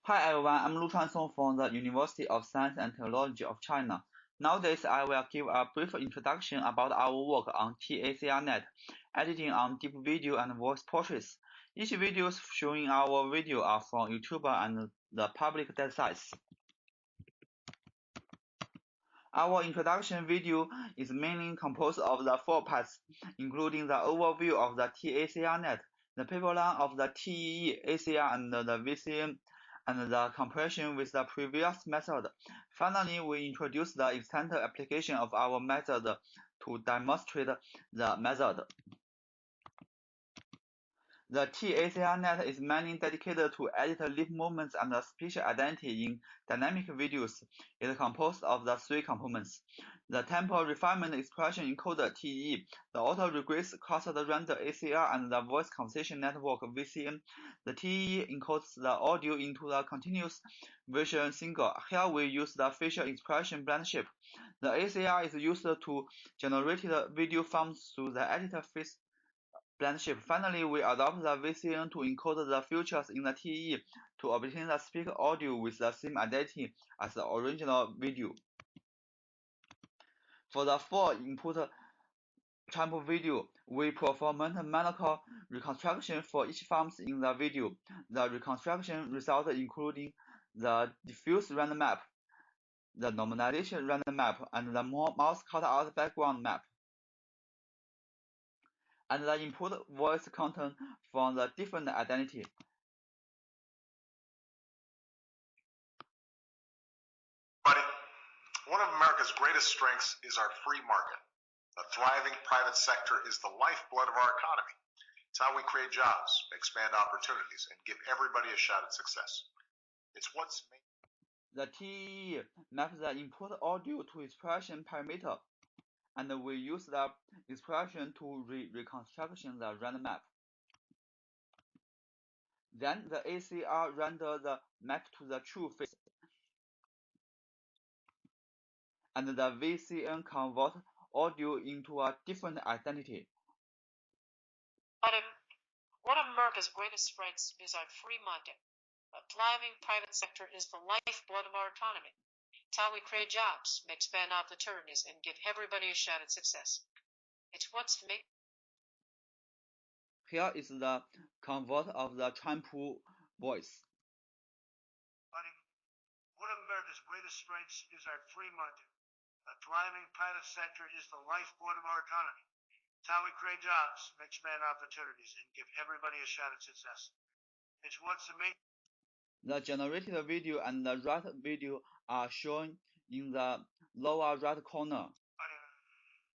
Hi everyone, I'm Lu Song from the University of Science and Technology of China. Nowadays, I will give a brief introduction about our work on TACR-Net, editing on deep video and voice portraits. Each videos showing our video are from YouTuber and the public datasets. Our introduction video is mainly composed of the 4 parts, including the overview of the TACR-Net, the pipeline of the TEE, ACR, and the VCM, and the comparison with the previous method. Finally, we introduce the extended application of our method to demonstrate the method. The TACR-Net is mainly dedicated to edit lip movements and spatial identity in dynamic videos. It is composed of the 3 components: the temporal refinement expression encoder TE, the auto-regress clustered render ACR, and the voice conversation network VCN. The TE encodes the audio into the continuous vision signal. Here we use the facial expression blend shape. The ACR is used to generate the video forms through the editor face blend shape. Finally, we adopt the VCN to encode the features in the TE to obtain the speaker audio with the same identity as the original video. For the 4 input sample video, we perform mathematical reconstruction for each forms in the video. The reconstruction result including the diffuse random map, the normalization random map, and the mouse cutout background map, and the input voice content from the different identity. One of America's greatest strengths is our free market. A thriving private sector is the lifeblood of our economy. It's how we create jobs, expand opportunities, and give everybody a shot at success. It's what's made the TE maps the input audio to expression parameter, and we use the expression to reconstruction the random map. Then the ACR render the map to the true face, and the VCN convert audio into a different identity. One of America's greatest strengths is our free market. A thriving private sector is the lifeblood of our economy. It's how we create jobs, expand opportunities, and give everybody a shot at success. It's what's made. Here is the convert of the sample voice. One of America's greatest strengths is our free market. A thriving private sector is the lifeblood of our economy. It's how we create jobs, expand opportunities, and give everybody a shot at success. It's what's amazing. The generated video and the right video are shown in the lower right corner.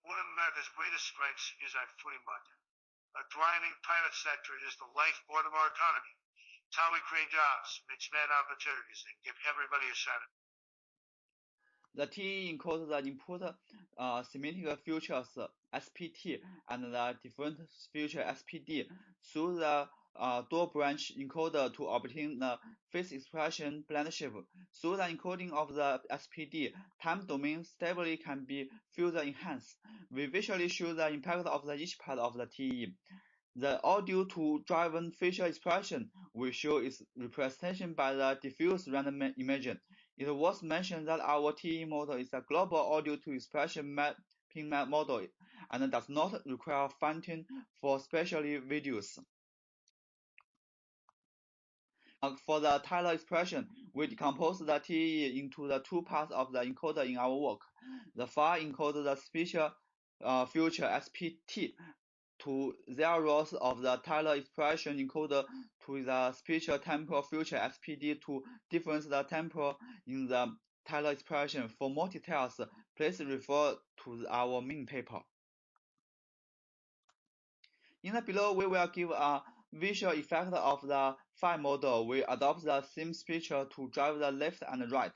One of America's greatest strengths is our free market. A thriving private sector is the lifeblood of our economy. It's how we create jobs, expand opportunities, and give everybody a shot at. The TE encodes the input semantic features SPT and the different feature SPD through the dual branch encoder to obtain the face expression blend shape. Through the encoding of the SPD, time domain stably can be further enhanced. We visually show the impact of each part of the TE. The audio to driven facial expression we show is representation by the diffuse random image. It was mentioned that our TE model is a global audio to expression mapping model and does not require fine-tune for specialty videos. For the Tyler expression, we decompose the TE into the 2 parts of the encoder in our work. The far encodes the spatial future SPT to zeros of the Tyler expression encoder to the spatial temporal future SPD to difference the temporal in the Tyler expression. For more details, please refer to our main paper. In the below, we will give a visual effect of the file model. We adopt the same picture to drive the left and right,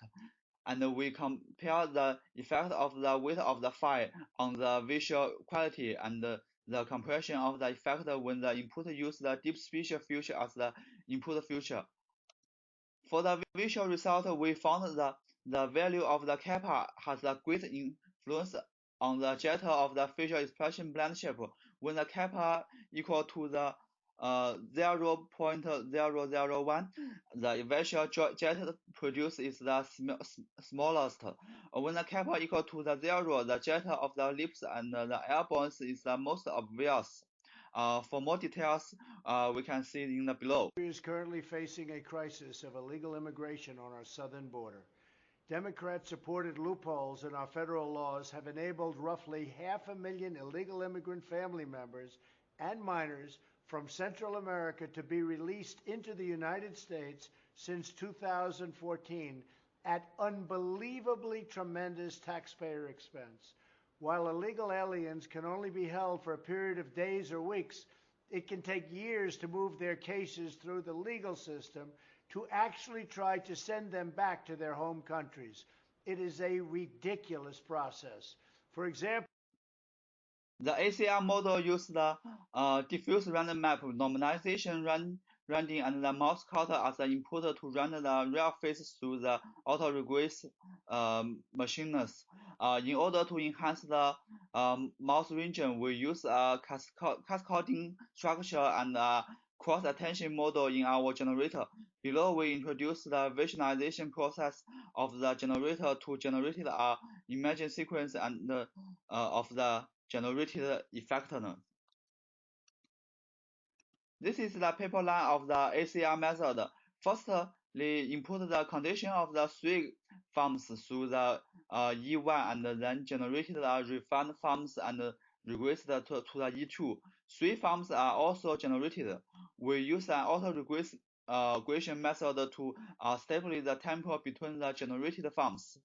and we compare the effect of the weight of the file on the visual quality and the compression of the effect when the input use the deep spatial feature as the input feature. For the visual result, we found that the value of the kappa has a great influence on the jitter of the facial expression blend shape. When the kappa equal to the 0.001. The visual jet produced is the smallest. When the kappa equal to the 0, the jet of the lips and the airborne is the most obvious. For more details, we can see in the below. Is currently facing a crisis of illegal immigration on our southern border. Democrat-supported loopholes in our federal laws have enabled roughly 500,000 illegal immigrant family members and minors from Central America to be released into the United States since 2014 at unbelievably tremendous taxpayer expense. While illegal aliens can only be held for a period of days or weeks, it can take years to move their cases through the legal system to actually try to send them back to their home countries. It is a ridiculous process. For example, the ACR model uses the diffuse random map normalization rendering and the mouse cutter as the input to render the real face through the autoregress machines. In order to enhance the mouse region, we use a cascading structure and a cross-attention model in our generator. Below, we introduce the visualization process of the generator to generate an image sequence and of the generated effect. This is the pipeline of the ACR method. Firstly, input the condition of the 3 forms through the E1 and then generate the refined forms and regress to the E2. 3 forms are also generated. We use an auto-regression method to establish the tempo between the generated forms.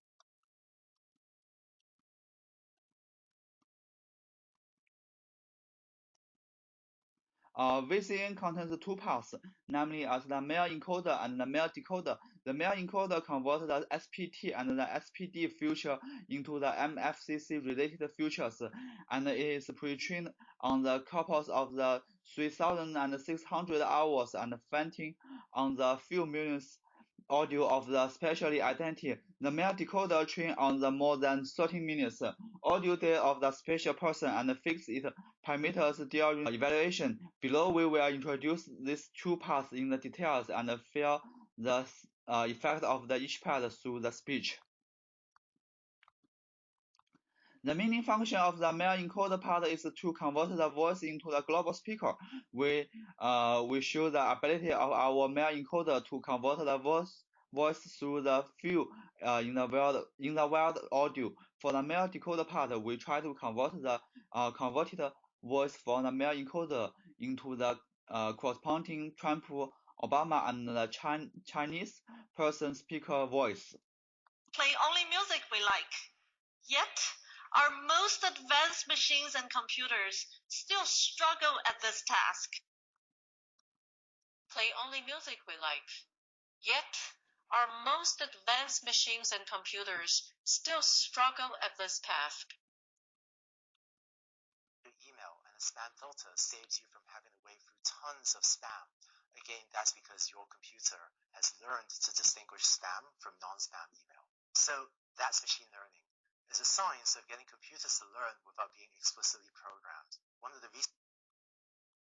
VCN contains 2 parts, namely as the male encoder and the male decoder. The male encoder converts the SPT and the SPD feature into the MFCC-related features, and it is pre-trained on the corpus of the 3,600 hours and fainting on the few millions audio of the specially identity. The male decoder trained on the more than 13 minutes audio data of the special person and fix its parameters during evaluation. Below, we will introduce these 2 parts in the details and feel the effect of each part through the speech. The main function of the male encoder part is to convert the voice into the global speaker. We show the ability of our male encoder to convert the voice through the field in the wild audio. For the male decoder part, we try to convert the converted voice from the male encoder into the corresponding Trump, Obama, and the Chinese person speaker voice. Play only music we like. Yet, our most advanced machines and computers still struggle at this task. Play only music we like. Yet, our most advanced machines and computers still struggle at this task. Your email and a spam filter saves you from having to wade through tons of spam. Again, that's because your computer has learned to distinguish spam from non-spam email. So that's machine learning. It's a science of getting computers to learn without being explicitly programmed. One of the reasons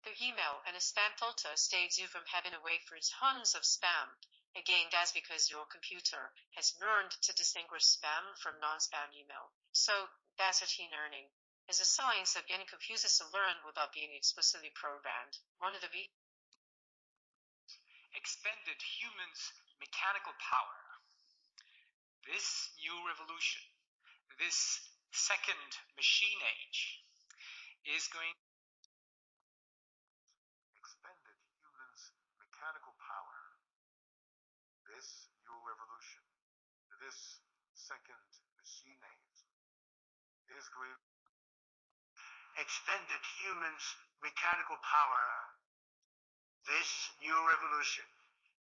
the email and a spam filter saves you from having to wade through tons of spam. Again, that's because your computer has learned to distinguish spam from non-spam email. So that's machine learning. It's a science of getting computers to learn without being explicitly programmed. One of the expanded humans' mechanical power. This new revolution, this second machine age, is going expanded humans' mechanical power. This new revolution, this second machine age, is going extended humans' mechanical power. This new revolution,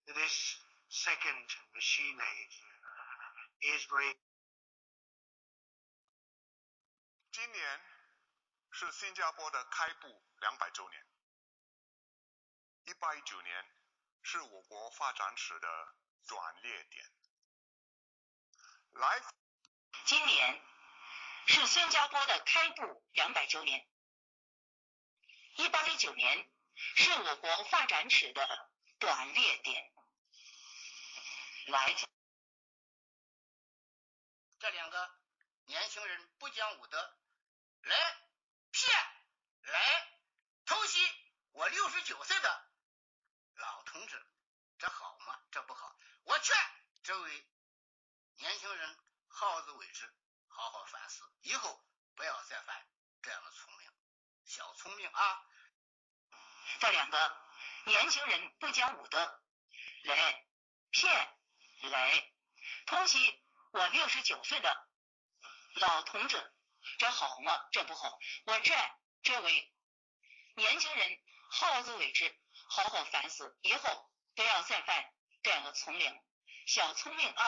this second machine age, is great. 今年是新加坡的开埠200周年，1819年是我国发展史的转捩点。今年是新加坡的开埠200周年。1819年是我国发展史的短列点。来，这两个年轻人不讲武德，来骗，来偷袭我69岁的老同志，这好吗？这不好。我劝这位年轻人好自为之，好好反思，以后不要再犯这样的小聪明啊！这两个年轻人不讲武德，来骗，来偷袭我69岁的老同志，这好吗？这不好。我劝这位年轻人好自为之，好好反思，以后不要再犯这样的小聪明啊！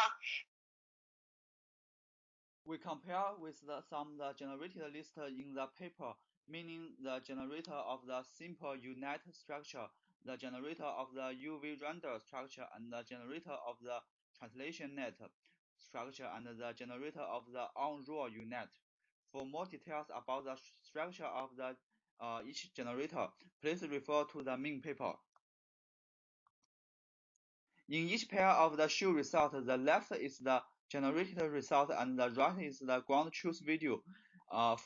We compare with some the generated list in the paper, meaning the generator of the simple U-Net structure, the generator of the UV render structure, and the generator of the TACRNet structure, and the generator of the on-roll U-Net. For more details about the structure of the each generator, please refer to the main paper. In each pair of the show result, the left is the generated result and the right is the ground truth video.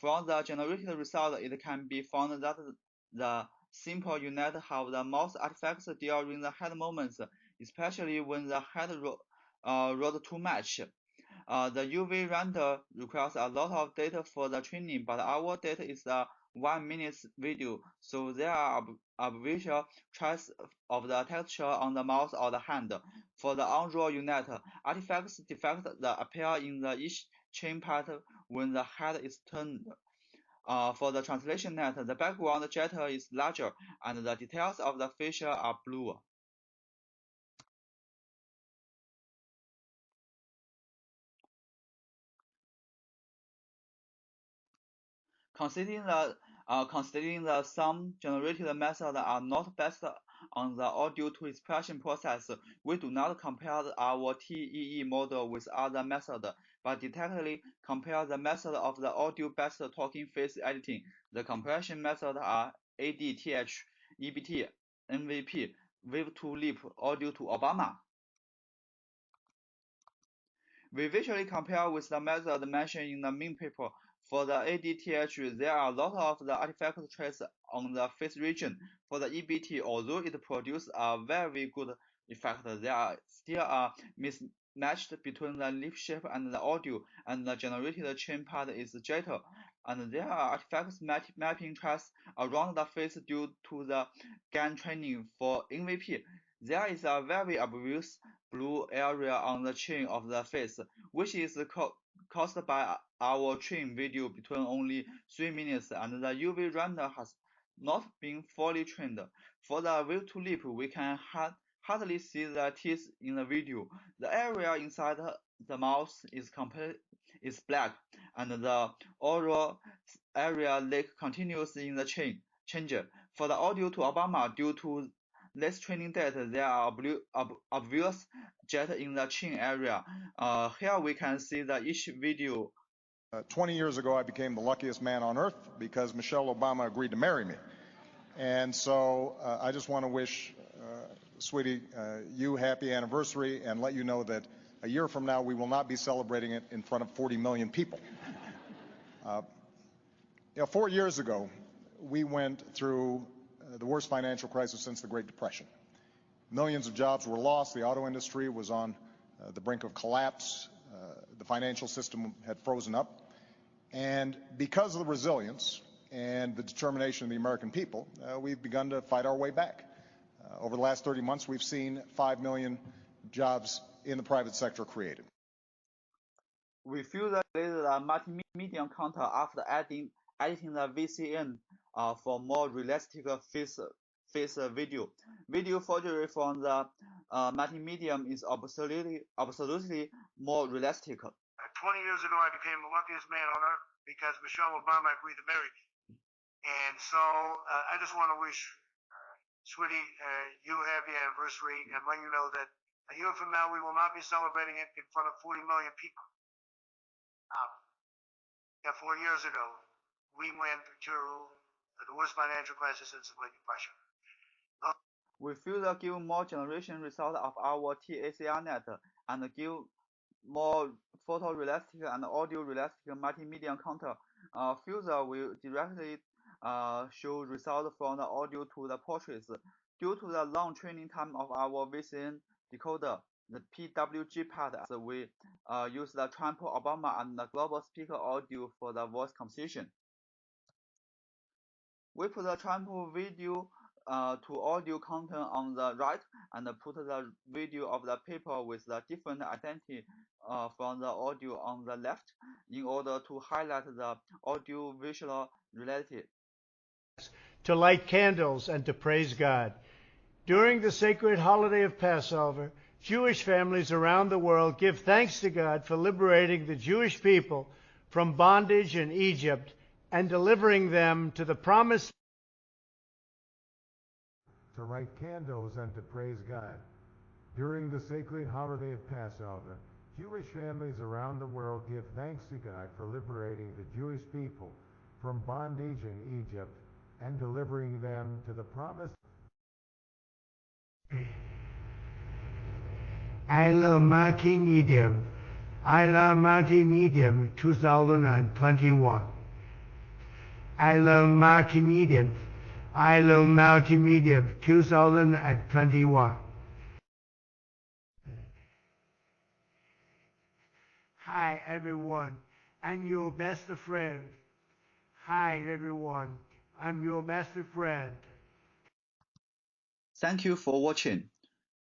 From the generated result, it can be found that the simple U-Net have the most artifacts during the head moments, especially when the head rolled too much. The UV render requires a lot of data for the training, but our data is a 1 minute video, so there are visual traces of the texture on the mouse or the hand. For the on-roll U-Net, artifacts defects that appear in the each chain part when the head is turned. For the translation net, the background jitter is larger and the details of the feature are bluer. Considering the some generated methods are not based on the audio to expression process, we do not compare our TEE model with other methods, but directly compare the method of the audio-based talking face editing. The comparison methods are ADTH, EBT, MVP, Wave to Lip, Audio to Obama. We visually compare with the method mentioned in the main paper. For the ADTH, there are a lot of the artifact traces on the face region. For the EBT, although it produces a very good effect, there are still a mismatch between the lip shape and the audio, and the generated chain part is jitter. And there are artifacts mapping traces around the face due to the GAN training. For MVP, there is a very obvious blue area on the chain of the face, which is caused by our train video between only 3 minutes, and the UV render has not been fully trained. For the wave to lip, we can hardly see the teeth in the video. The area inside the mouth is black, and the oral area lake continues in the change. For the audio to Obama, due to less training data, there are obvious jet in the chin area. Here we can see that each video. 20 years ago, I became the luckiest man on earth because Michelle Obama agreed to marry me. And so I just want to wish, sweetie, you happy anniversary and let you know that a year from now, we will not be celebrating it in front of 40 million people. 4 years ago, we went through the worst financial crisis since the Great Depression. Millions of jobs were lost. The auto industry was on the brink of collapse. The financial system had frozen up. And because of the resilience and the determination of the American people, we've begun to fight our way back. Over the last 30 months, we've seen 5 million jobs in the private sector created. We feel that the multimedia counter after editing the VCN for more realistic face video. Video forgery from the multimedia is absolutely more realistic. 20 years ago, I became the luckiest man on earth because Michelle Obama agreed to marry me. And so I just want to wish, sweetie, you a happy anniversary and let you know that a year from now, we will not be celebrating it in front of 40 million people. 4 years ago, we went through the worst financial crisis since the Great Depression. We further give more generation result of our TACR-Net and give more photorealistic and audio-realistic multimedia content. Further, we directly show results from the audio to the portraits. Due to the long training time of our VCN decoder, the PWG part, as we use the Trump, Obama, and the global speaker audio for the voice composition. We put the Trump video to audio content on the right and put the video of the people with the different identity from the audio on the left in order to highlight the audio-visual reality. To light candles and to praise God. During the sacred holiday of Passover, Jewish families around the world give thanks to God for liberating the Jewish people from bondage in Egypt and delivering them to the promised. To light candles and to praise God. During the sacred holiday of Passover, Jewish families around the world give thanks to God for liberating the Jewish people from bondage in Egypt and delivering them to the promised. ACM'MM21. 2021. ACM'MM21. 2021. Hi everyone, I'm your best friend. Hi everyone, I'm your best friend. Thank you for watching.